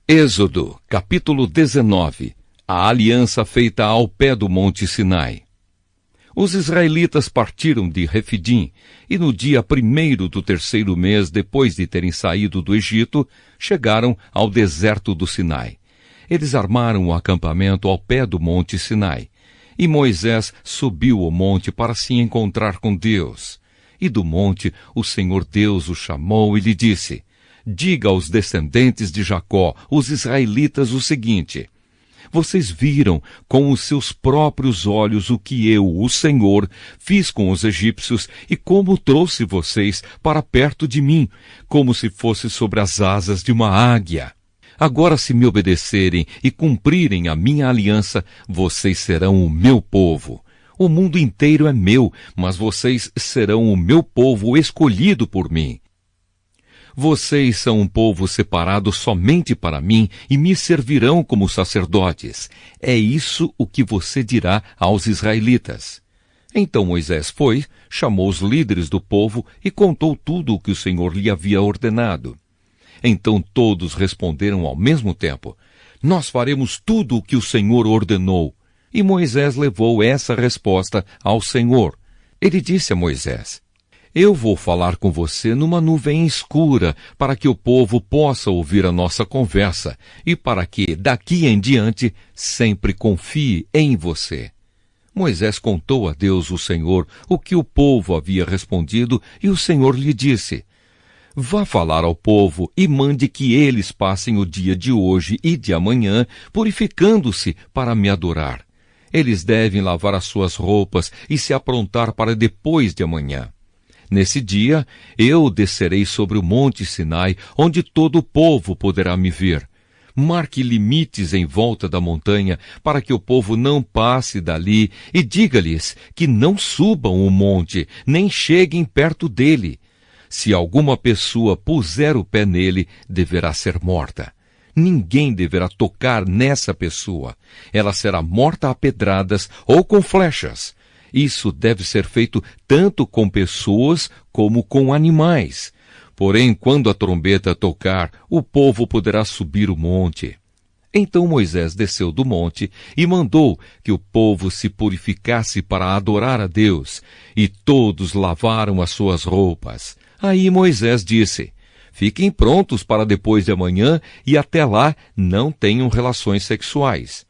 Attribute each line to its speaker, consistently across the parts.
Speaker 1: Êxodo, capítulo 19. A aliança feita ao pé do monte Sinai. Os israelitas partiram de Refidim, e no dia 1º do 3º mês, depois de terem saído do Egito, chegaram ao deserto do Sinai. Eles armaram o acampamento ao pé do monte Sinai, e Moisés subiu o monte para se encontrar com Deus. E do monte o Senhor Deus o chamou e lhe disse: diga aos descendentes de Jacó, os israelitas, o seguinte: vocês viram com os seus próprios olhos o que eu, o Senhor, fiz com os egípcios e como trouxe vocês para perto de mim, como se fosse sobre as asas de uma águia. Agora, se me obedecerem e cumprirem a minha aliança, vocês serão o meu povo. O mundo inteiro é meu, mas vocês serão o meu povo escolhido por mim. Vocês são um povo separado somente para mim e me servirão como sacerdotes. É isso o que você dirá aos israelitas. Então Moisés foi, chamou os líderes do povo e contou tudo o que o Senhor lhe havia ordenado. Então todos responderam ao mesmo tempo: nós faremos tudo o que o Senhor ordenou. E Moisés levou essa resposta ao Senhor. Ele disse a Moisés: eu vou falar com você numa nuvem escura, para que o povo possa ouvir a nossa conversa e para que, daqui em diante, sempre confie em você. Moisés contou a Deus, o Senhor, o que o povo havia respondido, e o Senhor lhe disse: vá falar ao povo e mande que eles passem o dia de hoje e de amanhã purificando-se para me adorar. Eles devem lavar as suas roupas e se aprontar para depois de amanhã. Nesse dia, eu descerei sobre o monte Sinai, onde todo o povo poderá me ver. Marque limites em volta da montanha, para que o povo não passe dali, e diga-lhes que não subam o monte, nem cheguem perto dele. Se alguma pessoa puser o pé nele, deverá ser morta. Ninguém deverá tocar nessa pessoa. Ela será morta a pedradas ou com flechas. Isso deve ser feito tanto com pessoas como com animais. Porém, quando a trombeta tocar, o povo poderá subir o monte. Então Moisés desceu do monte e mandou que o povo se purificasse para adorar a Deus, e todos lavaram as suas roupas. Aí Moisés disse: fiquem prontos para depois de amanhã e até lá não tenham relações sexuais.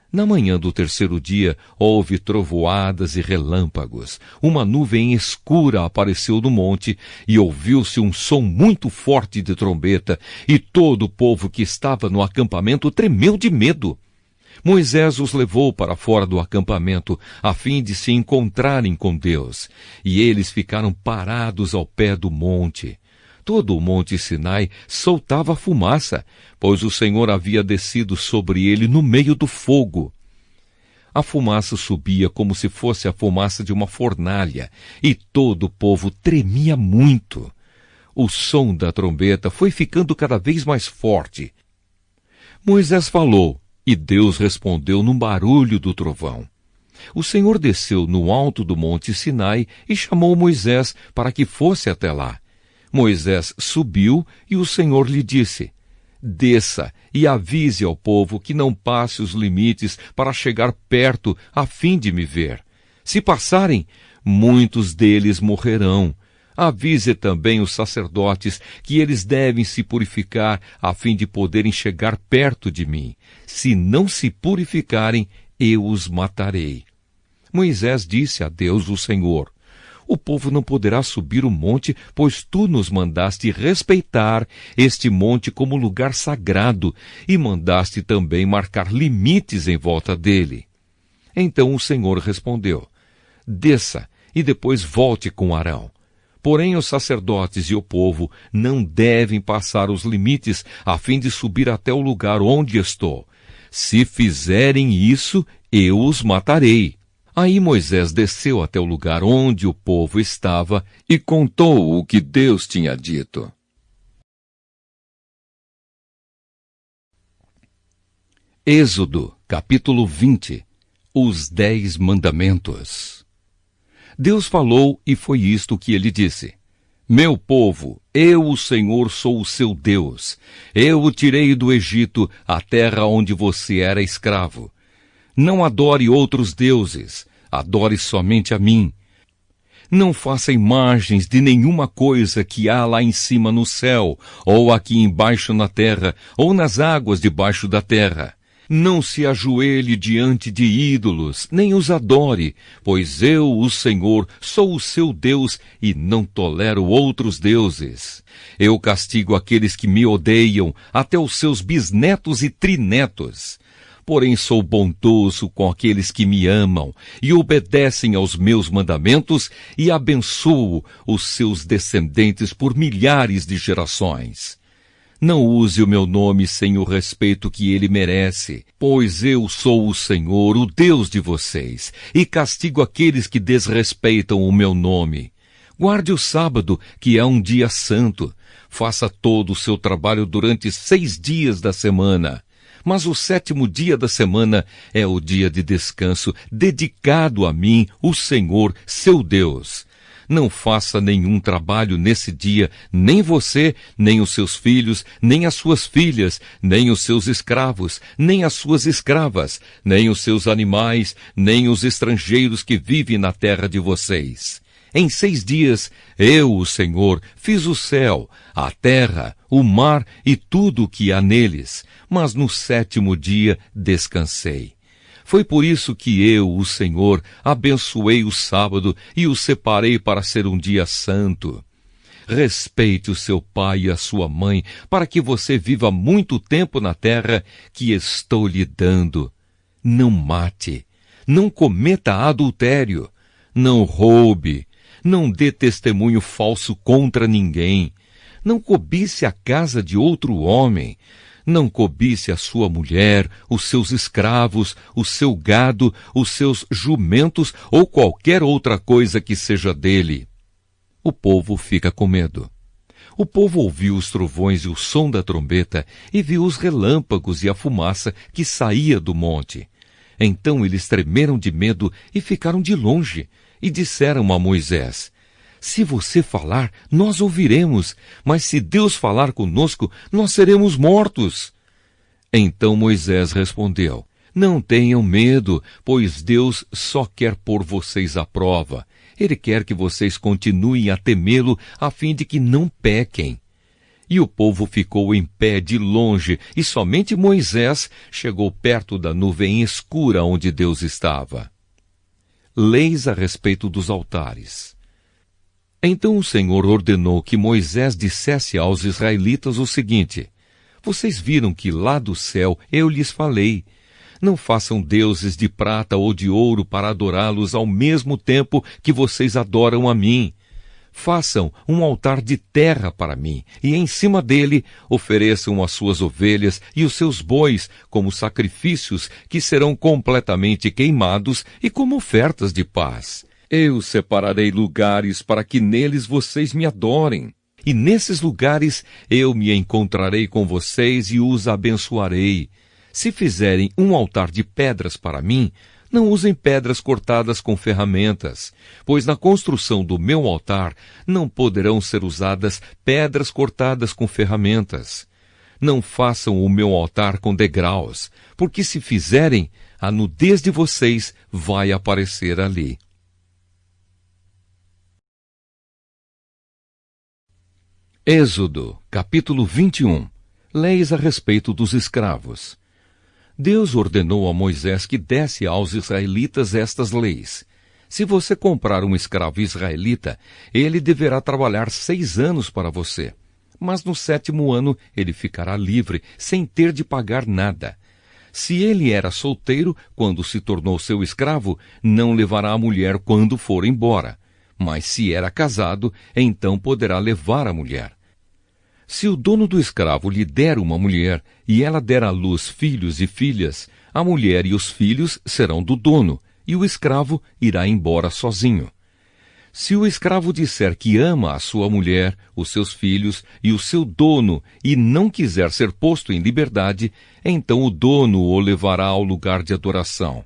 Speaker 1: Na manhã do 3º dia, houve trovoadas e relâmpagos. Uma nuvem escura apareceu no monte e ouviu-se um som muito forte de trombeta, e todo o povo que estava no acampamento tremeu de medo. Moisés os levou para fora do acampamento, a fim de se encontrarem com Deus, e eles ficaram parados ao pé do monte. Todo o monte Sinai soltava fumaça, pois o Senhor havia descido sobre ele no meio do fogo. A fumaça subia como se fosse a fumaça de uma fornalha, e todo o povo tremia muito. O som da trombeta foi ficando cada vez mais forte. Moisés falou, e Deus respondeu no barulho do trovão. O Senhor desceu no alto do monte Sinai e chamou Moisés para que fosse até lá. Moisés subiu e o Senhor lhe disse: desça e avise ao povo que não passe os limites para chegar perto a fim de me ver. Se passarem, muitos deles morrerão. Avise também os sacerdotes que eles devem se purificar a fim de poderem chegar perto de mim. Se não se purificarem, eu os matarei. Moisés disse a Deus, o Senhor: o povo não poderá subir o monte, pois tu nos mandaste respeitar este monte como lugar sagrado e mandaste também marcar limites em volta dele. Então o Senhor respondeu: desça e depois volte com Arão. Porém, os sacerdotes e o povo não devem passar os limites a fim de subir até o lugar onde estou. Se fizerem isso, eu os matarei. Aí Moisés desceu até o lugar onde o povo estava e contou o que Deus tinha dito. Êxodo, capítulo 20. Os 10 mandamentos. Deus falou e foi isto que ele disse: Meu povo, eu, o Senhor, sou o seu Deus. Eu o tirei do Egito, a terra onde você era escravo. Não adore outros deuses, adore somente a mim. Não faça imagens de nenhuma coisa que há lá em cima no céu, ou aqui embaixo na terra, ou nas águas debaixo da terra. Não se ajoelhe diante de ídolos, nem os adore, pois eu, o Senhor, sou o seu Deus e não tolero outros deuses. Eu castigo aqueles que me odeiam, até os seus bisnetos e trinetos. Porém sou bondoso com aqueles que me amam e obedecem aos meus mandamentos e abençoo os seus descendentes por milhares de gerações. Não use o meu nome sem o respeito que ele merece, pois eu sou o Senhor, o Deus de vocês, e castigo aqueles que desrespeitam o meu nome. Guarde o sábado, que é um dia santo. Faça todo o seu trabalho durante 6 dias da semana. Mas o 7º dia da semana é o dia de descanso, dedicado a mim, o Senhor, seu Deus. Não faça nenhum trabalho nesse dia, nem você, nem os seus filhos, nem as suas filhas, nem os seus escravos, nem as suas escravas, nem os seus animais, nem os estrangeiros que vivem na terra de vocês. Em 6 dias, eu, o Senhor, fiz o céu, a terra, o mar e tudo o que há neles, mas no 7º dia descansei. Foi por isso que eu, o Senhor, abençoei o sábado e o separei para ser um dia santo. Respeite o seu pai e a sua mãe, para que você viva muito tempo na terra que estou lhe dando. Não mate, não cometa adultério, não roube, não dê testemunho falso contra ninguém, não cobice a casa de outro homem, não cobice a sua mulher, os seus escravos, o seu gado, os seus jumentos ou qualquer outra coisa que seja dele. O povo fica com medo. O povo ouviu os trovões e o som da trombeta e viu os relâmpagos e a fumaça que saía do monte. Então eles tremeram de medo e ficaram de longe e disseram a Moisés: se você falar, nós ouviremos, mas se Deus falar conosco, nós seremos mortos. Então Moisés respondeu: não tenham medo, pois Deus só quer pôr vocês à prova. Ele quer que vocês continuem a temê-lo, a fim de que não pequem. E o povo ficou em pé de longe, e somente Moisés chegou perto da nuvem escura onde Deus estava. Leis a respeito dos altares. Então o Senhor ordenou que Moisés dissesse aos israelitas o seguinte: vocês viram que lá do céu eu lhes falei. Não façam deuses de prata ou de ouro para adorá-los ao mesmo tempo que vocês adoram a mim. Façam um altar de terra para mim, e em cima dele ofereçam as suas ovelhas e os seus bois como sacrifícios que serão completamente queimados e como ofertas de paz. Eu separarei lugares para que neles vocês me adorem. E nesses lugares eu me encontrarei com vocês e os abençoarei. Se fizerem um altar de pedras para mim, não usem pedras cortadas com ferramentas, pois na construção do meu altar não poderão ser usadas pedras cortadas com ferramentas. Não façam o meu altar com degraus, porque se fizerem, a nudez de vocês vai aparecer ali. Êxodo, capítulo 21. Leis a respeito dos escravos. Deus ordenou a Moisés que desse aos israelitas estas leis. Se você comprar um escravo israelita, ele deverá trabalhar 6 anos para você. Mas no 7º ano ele ficará livre, sem ter de pagar nada. Se ele era solteiro, quando se tornou seu escravo, não levará a mulher quando for embora. Mas se era casado, então poderá levar a mulher. Se o dono do escravo lhe der uma mulher, e ela der à luz filhos e filhas, a mulher e os filhos serão do dono, e o escravo irá embora sozinho. Se o escravo disser que ama a sua mulher, os seus filhos e o seu dono, e não quiser ser posto em liberdade, então o dono o levará ao lugar de adoração.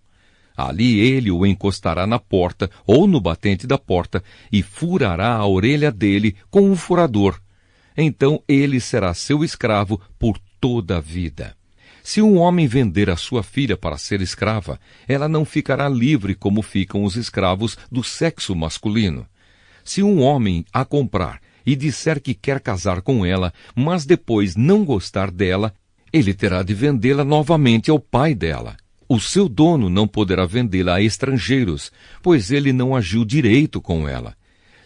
Speaker 1: Ali ele o encostará na porta ou no batente da porta e furará a orelha dele com um furador. Então ele será seu escravo por toda a vida. Se um homem vender a sua filha para ser escrava, ela não ficará livre como ficam os escravos do sexo masculino. Se um homem a comprar e disser que quer casar com ela, mas depois não gostar dela, ele terá de vendê-la novamente ao pai dela. O seu dono não poderá vendê-la a estrangeiros, pois ele não agiu direito com ela.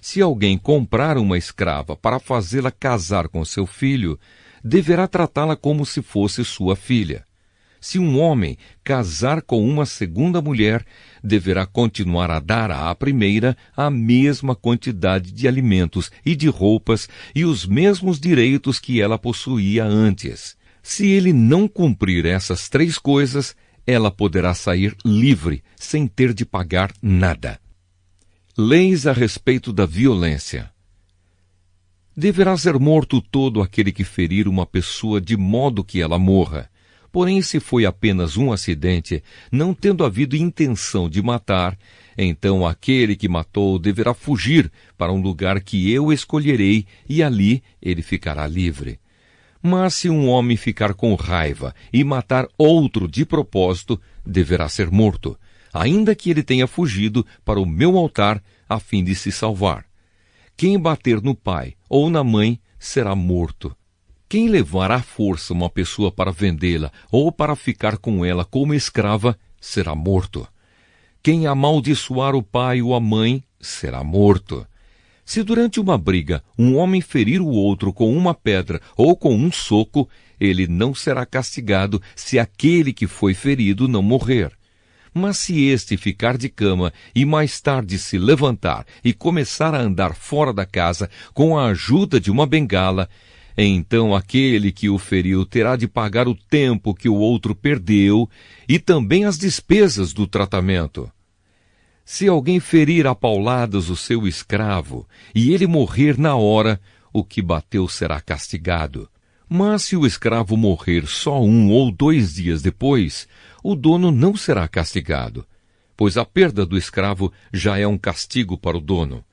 Speaker 1: Se alguém comprar uma escrava para fazê-la casar com seu filho, deverá tratá-la como se fosse sua filha. Se um homem casar com uma segunda mulher, deverá continuar a dar à primeira a mesma quantidade de alimentos e de roupas e os mesmos direitos que ela possuía antes. Se ele não cumprir essas 3 coisas, ela poderá sair livre, sem ter de pagar nada. Leis a respeito da violência. Deverá ser morto todo aquele que ferir uma pessoa de modo que ela morra. Porém, se foi apenas um acidente, não tendo havido intenção de matar, então aquele que matou deverá fugir para um lugar que eu escolherei e ali ele ficará livre. Mas se um homem ficar com raiva e matar outro de propósito, deverá ser morto, ainda que ele tenha fugido para o meu altar a fim de se salvar. Quem bater no pai ou na mãe será morto. Quem levar à força uma pessoa para vendê-la ou para ficar com ela como escrava será morto. Quem amaldiçoar o pai ou a mãe será morto. Se durante uma briga um homem ferir o outro com uma pedra ou com um soco, ele não será castigado se aquele que foi ferido não morrer. Mas se este ficar de cama e mais tarde se levantar e começar a andar fora da casa com a ajuda de uma bengala, então aquele que o feriu terá de pagar o tempo que o outro perdeu e também as despesas do tratamento. Se alguém ferir a pauladas o seu escravo e ele morrer na hora, o que bateu será castigado. Mas se o escravo morrer só 1 ou 2 dias depois, o dono não será castigado, pois a perda do escravo já é um castigo para o dono.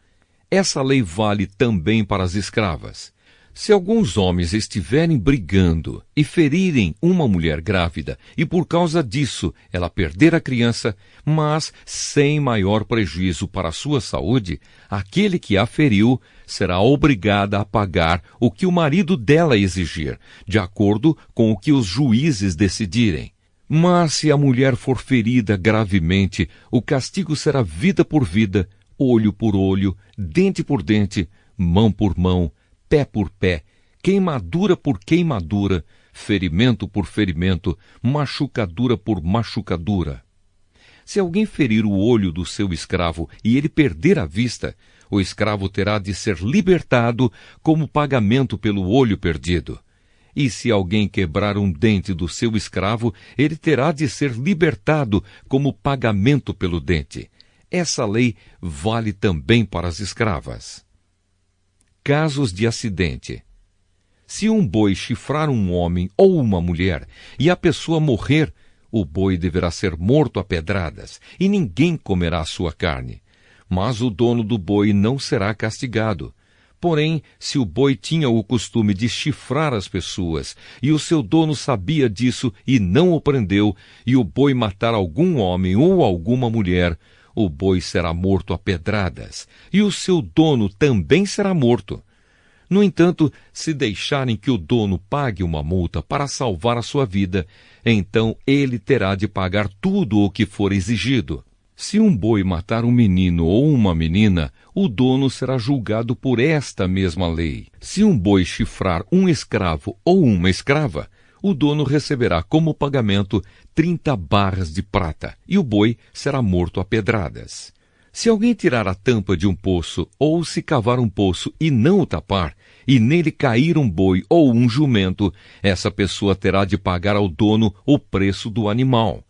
Speaker 1: Essa lei vale também para as escravas. Se alguns homens estiverem brigando e ferirem uma mulher grávida, e por causa disso ela perder a criança, mas sem maior prejuízo para a sua saúde, aquele que a feriu será obrigada a pagar o que o marido dela exigir, de acordo com o que os juízes decidirem. Mas se a mulher for ferida gravemente, o castigo será vida por vida, olho por olho, dente por dente, mão por mão, pé por pé, queimadura por queimadura, ferimento por ferimento, machucadura por machucadura. Se alguém ferir o olho do seu escravo e ele perder a vista, o escravo terá de ser libertado como pagamento pelo olho perdido. E se alguém quebrar um dente do seu escravo, ele terá de ser libertado como pagamento pelo dente. Essa lei vale também para as escravas. Casos de acidente. Se um boi chifrar um homem ou uma mulher e a pessoa morrer, o boi deverá ser morto a pedradas e ninguém comerá a sua carne. Mas o dono do boi não será castigado. Porém, se o boi tinha o costume de chifrar as pessoas e o seu dono sabia disso e não o prendeu, e o boi matar algum homem ou alguma mulher, o boi será morto a pedradas, e o seu dono também será morto. No entanto, se deixarem que o dono pague uma multa para salvar a sua vida, então ele terá de pagar tudo o que for exigido. Se um boi matar um menino ou uma menina, o dono será julgado por esta mesma lei. Se um boi chifrar um escravo ou uma escrava, o dono receberá como pagamento 30 barras de prata, e o boi será morto a pedradas. Se alguém tirar a tampa de um poço, ou se cavar um poço e não o tapar, e nele cair um boi ou um jumento, essa pessoa terá de pagar ao dono o preço do animal.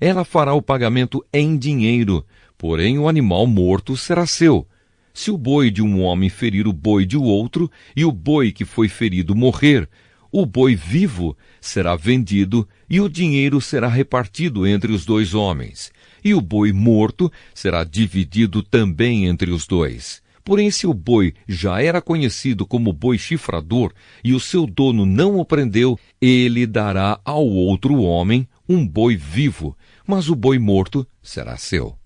Speaker 1: Ela fará o pagamento em dinheiro, porém o animal morto será seu. Se o boi de um homem ferir o boi de outro, e o boi que foi ferido morrer, o boi vivo será vendido e o dinheiro será repartido entre os 2 homens. e o boi morto será dividido também entre os dois. Porém, se o boi já era conhecido como boi chifrador e o seu dono não o prendeu, ele dará ao outro homem um boi vivo, mas o boi morto será seu.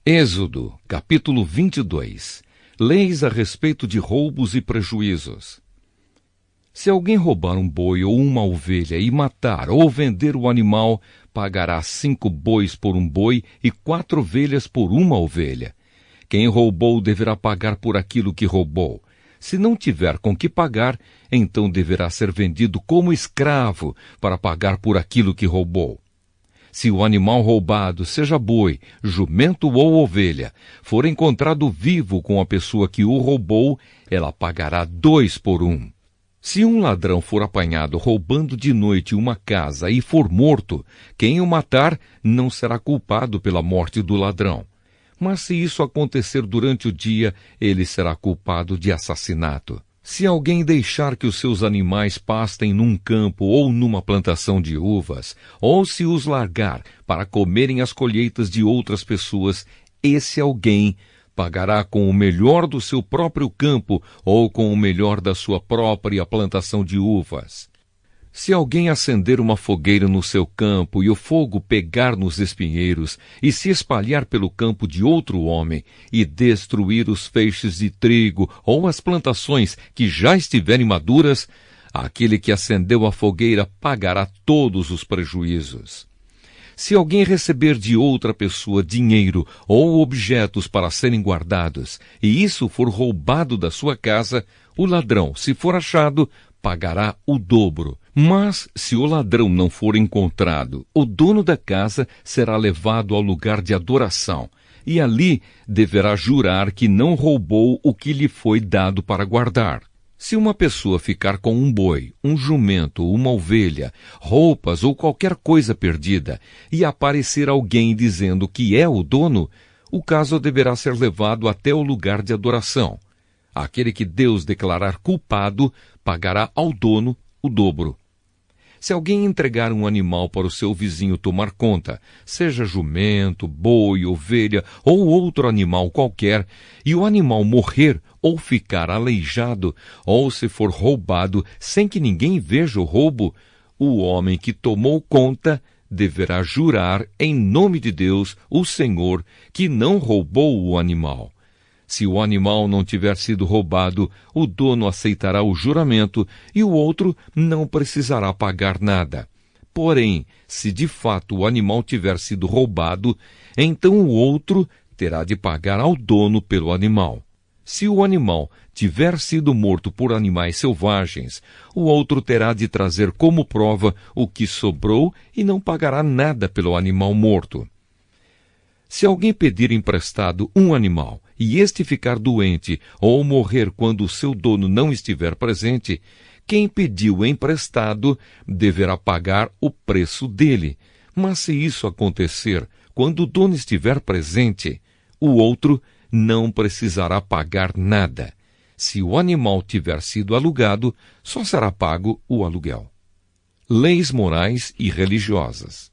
Speaker 1: Êxodo, capítulo 22. Leis a respeito de roubos e prejuízos. Se alguém roubar um boi ou uma ovelha e matar ou vender o animal, pagará 5 bois por um boi e 4 ovelhas por uma ovelha. Quem roubou deverá pagar por aquilo que roubou. Se não tiver com que pagar, então deverá ser vendido como escravo para pagar por aquilo que roubou. Se o animal roubado, seja boi, jumento ou ovelha, for encontrado vivo com a pessoa que o roubou, ela pagará 2 por 1. Se um ladrão for apanhado roubando de noite uma casa e for morto, quem o matar não será culpado pela morte do ladrão. Mas se isso acontecer durante o dia, ele será culpado de assassinato. Se alguém deixar que os seus animais pastem num campo ou numa plantação de uvas, ou se os largar para comerem as colheitas de outras pessoas, esse alguém pagará com o melhor do seu próprio campo ou com o melhor da sua própria plantação de uvas. Se alguém acender uma fogueira no seu campo e o fogo pegar nos espinheiros e se espalhar pelo campo de outro homem e destruir os feixes de trigo ou as plantações que já estiverem maduras, aquele que acendeu a fogueira pagará todos os prejuízos. Se alguém receber de outra pessoa dinheiro ou objetos para serem guardados, e isso for roubado da sua casa, o ladrão, se for achado, pagará o dobro. Mas, se o ladrão não for encontrado, o dono da casa será levado ao lugar de adoração, e ali deverá jurar que não roubou o que lhe foi dado para guardar. Se uma pessoa ficar com um boi, um jumento, uma ovelha, roupas ou qualquer coisa perdida, e aparecer alguém dizendo que é o dono, o caso deverá ser levado até o lugar de adoração. Aquele que Deus declarar culpado pagará ao dono o dobro. Se alguém entregar um animal para o seu vizinho tomar conta, seja jumento, boi, ovelha ou outro animal qualquer, e o animal morrer ou ficar aleijado, ou se for roubado sem que ninguém veja o roubo, o homem que tomou conta deverá jurar em nome de Deus, o Senhor, que não roubou o animal. Se o animal não tiver sido roubado, o dono aceitará o juramento e o outro não precisará pagar nada. Porém, se de fato o animal tiver sido roubado, então o outro terá de pagar ao dono pelo animal. Se o animal tiver sido morto por animais selvagens, o outro terá de trazer como prova o que sobrou e não pagará nada pelo animal morto. Se alguém pedir emprestado um animal e este ficar doente ou morrer quando o seu dono não estiver presente, quem pediu emprestado deverá pagar o preço dele. Mas se isso acontecer quando o dono estiver presente, o outro não precisará pagar nada. Se o animal tiver sido alugado, só será pago o aluguel. Leis morais e religiosas.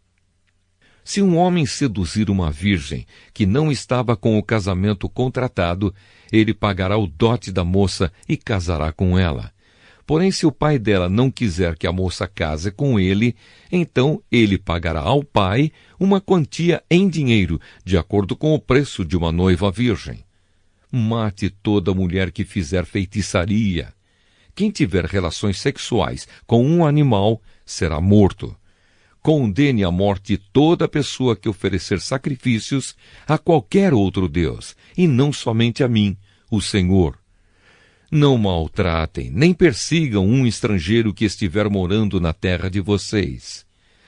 Speaker 1: Se um homem seduzir uma virgem que não estava com o casamento contratado, ele pagará o dote da moça e casará com ela. Porém, se o pai dela não quiser que a moça case com ele, então ele pagará ao pai uma quantia em dinheiro, de acordo com o preço de uma noiva virgem. Mate toda mulher que fizer feitiçaria. Quem tiver relações sexuais com um animal será morto. Condene à morte toda pessoa que oferecer sacrifícios a qualquer outro Deus, e não somente a mim, o Senhor. Não maltratem, nem persigam um estrangeiro que estiver morando na terra de vocês.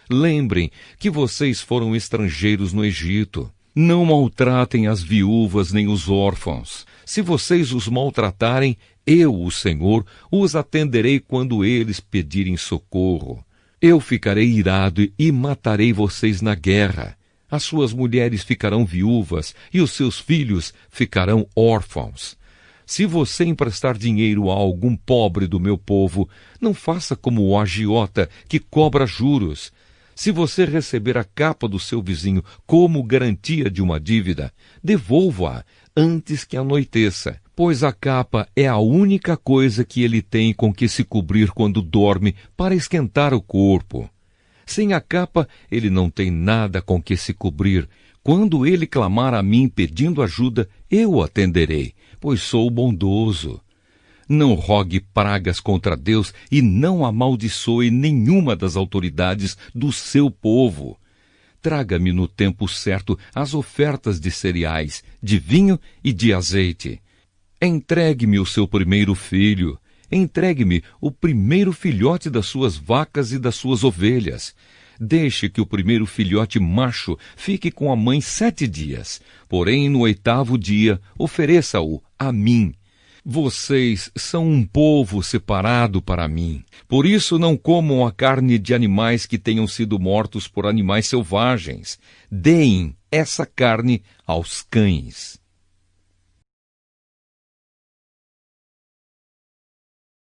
Speaker 1: Lembrem que vocês foram estrangeiros no Egito. Não maltratem as viúvas nem os órfãos. Se vocês os maltratarem, eu, o Senhor, os atenderei quando eles pedirem socorro. Eu ficarei irado e matarei vocês na guerra. As suas mulheres ficarão viúvas e os seus filhos ficarão órfãos. Se você emprestar dinheiro a algum pobre do meu povo, não faça como o agiota que cobra juros. Se você receber a capa do seu vizinho como garantia de uma dívida, devolva-a antes que anoiteça, pois a capa é a única coisa que ele tem com que se cobrir quando dorme para esquentar o corpo. Sem a capa, ele não tem nada com que se cobrir. Quando ele clamar a mim pedindo ajuda, eu o atenderei, pois sou bondoso. Não rogue pragas contra Deus e não amaldiçoe nenhuma das autoridades do seu povo. Traga-me no tempo certo as ofertas de cereais, de vinho e de azeite. Entregue-me o seu primeiro filho. Entregue-me o primeiro filhote das suas vacas e das suas ovelhas. Deixe que o primeiro filhote macho fique com a mãe 7 dias. Porém, no 8º dia, ofereça-o a mim. Vocês são um povo separado para mim. Por isso não comam a carne de animais que tenham sido mortos por animais selvagens. Deem essa carne aos cães.